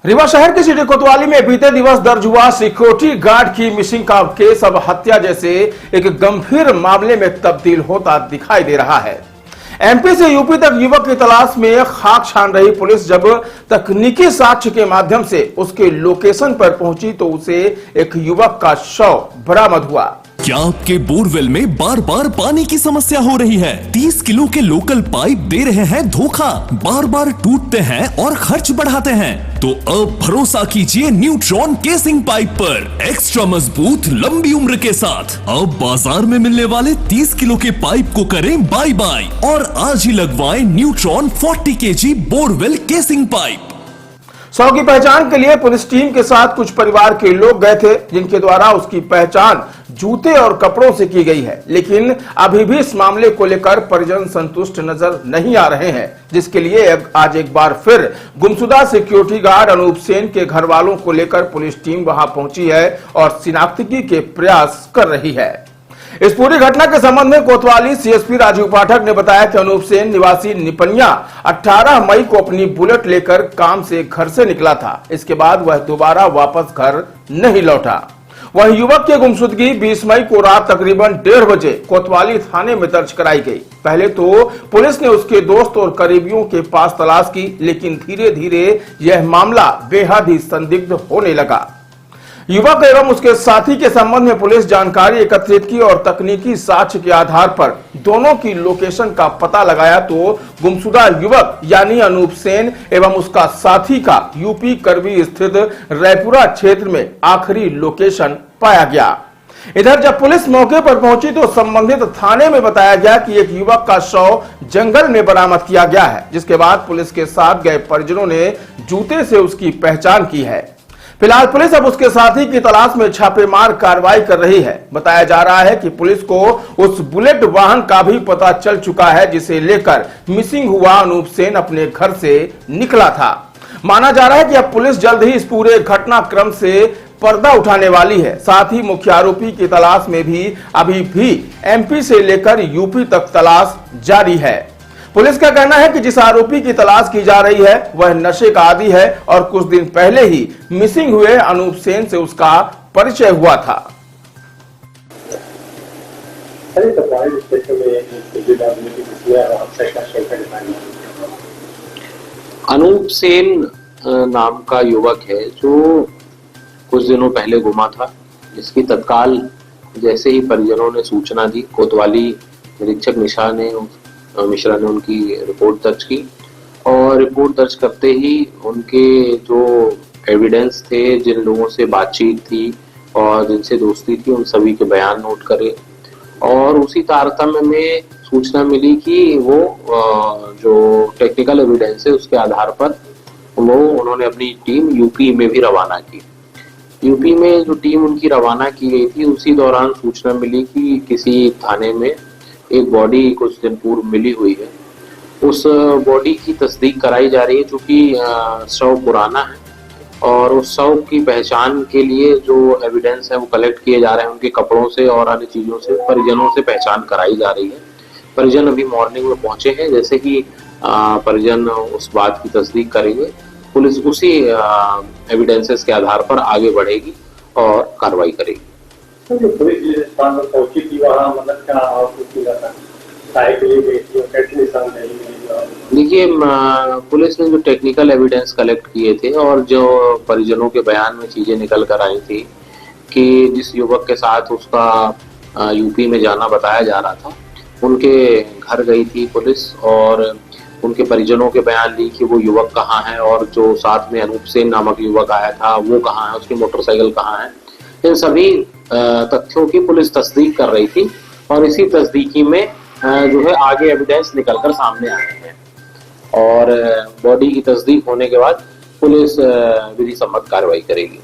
रीवा शहर के सिटी कोतवाली में बीते दिवस दर्ज हुआ सिक्योरिटी गार्ड की मिसिंग का केस अब हत्या जैसे एक गंभीर मामले में तब्दील होता दिखाई दे रहा है। एमपी से यूपी तक युवक की तलाश में खाक छान रही पुलिस जब तकनीकी साक्ष्य के माध्यम से उसके लोकेशन पर पहुंची तो उसे एक युवक का शव बरामद हुआ। क्या आपके बोरवेल में बार बार पानी की समस्या हो रही है? 30 किलो के लोकल पाइप दे रहे हैं धोखा, बार बार टूटते हैं और खर्च बढ़ाते हैं? तो अब भरोसा कीजिए न्यूट्रॉन केसिंग पाइप पर। एक्स्ट्रा मजबूत लंबी उम्र के साथ अब बाजार में मिलने वाले 30 किलो के पाइप को करें बाय बाय और आज ही लगवाएं neutron 40 kg borewell casing pipe. शव की पहचान के लिए पुलिस टीम के साथ कुछ परिवार के लोग गए थे, जिनके द्वारा उसकी पहचान जूते और कपड़ों से की गई है। लेकिन अभी भी इस मामले को लेकर परिजन संतुष्ट नजर नहीं आ रहे हैं, जिसके लिए आज एक बार फिर गुमशुदा सिक्योरिटी गार्ड अनूप सेन के घर वालों को लेकर पुलिस टीम वहां पहुंची है और शिनाख्ती के प्रयास कर रही है। इस पूरी घटना के संबंध में कोतवाली सीएसपी राजीव पाठक ने बताया कि अनूप सेन निवासी निपनिया 18 मई को अपनी बुलेट लेकर काम से घर से निकला था। इसके बाद वह दोबारा वापस घर नहीं लौटा। वह युवक की गुमशुदगी 20 मई को रात तकरीबन 1:30 बजे कोतवाली थाने में दर्ज कराई गई। पहले तो पुलिस ने उसके दोस्त और करीबियों के पास तलाश की, लेकिन धीरे धीरे यह मामला बेहद ही संदिग्ध होने लगा। युवक एवं उसके साथी के संबंध में पुलिस जानकारी एकत्रित की और तकनीकी साक्ष्य के आधार पर दोनों की लोकेशन का पता लगाया तो गुमशुदा युवक यानी अनूप सेन एवं उसका साथी का यूपी करवी स्थित रायपुरा क्षेत्र में आखिरी लोकेशन पाया गया। इधर जब पुलिस मौके पर पहुंची तो संबंधित थाने में बताया गया कि एक युवक का शव जंगल में बरामद किया गया है, जिसके बाद पुलिस के साथ गए परिजनों ने जूते से उसकी पहचान की है। फिलहाल पुलिस अब उसके साथी की तलाश में छापेमार कार्रवाई कर रही है। बताया जा रहा है कि पुलिस को उस बुलेट वाहन का भी पता चल चुका है, जिसे लेकर मिसिंग हुआ अनूप सेन अपने घर से निकला था। माना जा रहा है कि अब पुलिस जल्द ही इस पूरे घटनाक्रम से पर्दा उठाने वाली है। साथ ही मुख्य आरोपी की तलाश में भी अभी भी एमपी से लेकर यूपी तक तलाश जारी है। पुलिस का कहना है कि जिस आरोपी की तलाश की जा रही है वह नशे का आदी है और कुछ दिन पहले ही मिसिंग हुए अनूप सेन से उसका परिचय हुआ था। अनूप सेन नाम का युवक है जो कुछ दिनों पहले गुमा था, जिसकी तत्काल जैसे ही परिजनों ने सूचना दी, कोतवाली निरीक्षक मिश्रा ने उनकी रिपोर्ट दर्ज की और रिपोर्ट दर्ज करते ही उनके जो एविडेंस थे, जिन लोगों से बातचीत थी और जिनसे दोस्ती थी, उन सभी के बयान नोट करे और उसी तारतम्य में सूचना मिली कि वो जो टेक्निकल एविडेंस है उसके आधार पर उन्होंने अपनी टीम यूपी में भी रवाना की। यूपी में जो टीम उनकी रवाना की गई थी, उसी दौरान सूचना मिली कि किसी थाने में एक बॉडी कुछ दिन पूर्व मिली हुई है। उस बॉडी की तस्दीक कराई जा रही है, चूंकि शव पुराना है और उस शव की पहचान के लिए जो एविडेंस है वो कलेक्ट किए जा रहे हैं, उनके कपड़ों से और अन्य चीज़ों से परिजनों से पहचान कराई जा रही है। परिजन अभी मॉर्निंग में पहुंचे हैं। जैसे ही परिजन उस बात की तस्दीक करेंगे, पुलिस उसी एविडेंसेस के आधार पर आगे बढ़ेगी और कार्रवाई करेगी। देखिए, पुलिस ने जो टेक्निकल एविडेंस कलेक्ट किए थे और जो परिजनों के बयान में चीजें निकल कर आई थी कि जिस युवक के साथ उसका यूपी में जाना बताया जा रहा था, उनके घर गई थी पुलिस और उनके परिजनों के बयान ली कि वो युवक कहाँ है और जो साथ में अनूप सेन नामक युवक आया था वो कहाँ है, उसकी मोटरसाइकिल कहाँ है। इन सभी तथ्यों की पुलिस तस्दीक कर रही थी और इसी तस्दीकी में जो है आगे एविडेंस निकलकर सामने आए हैं और बॉडी की तस्दीक होने के बाद पुलिस विधि सम्मत कार्रवाई करेगी।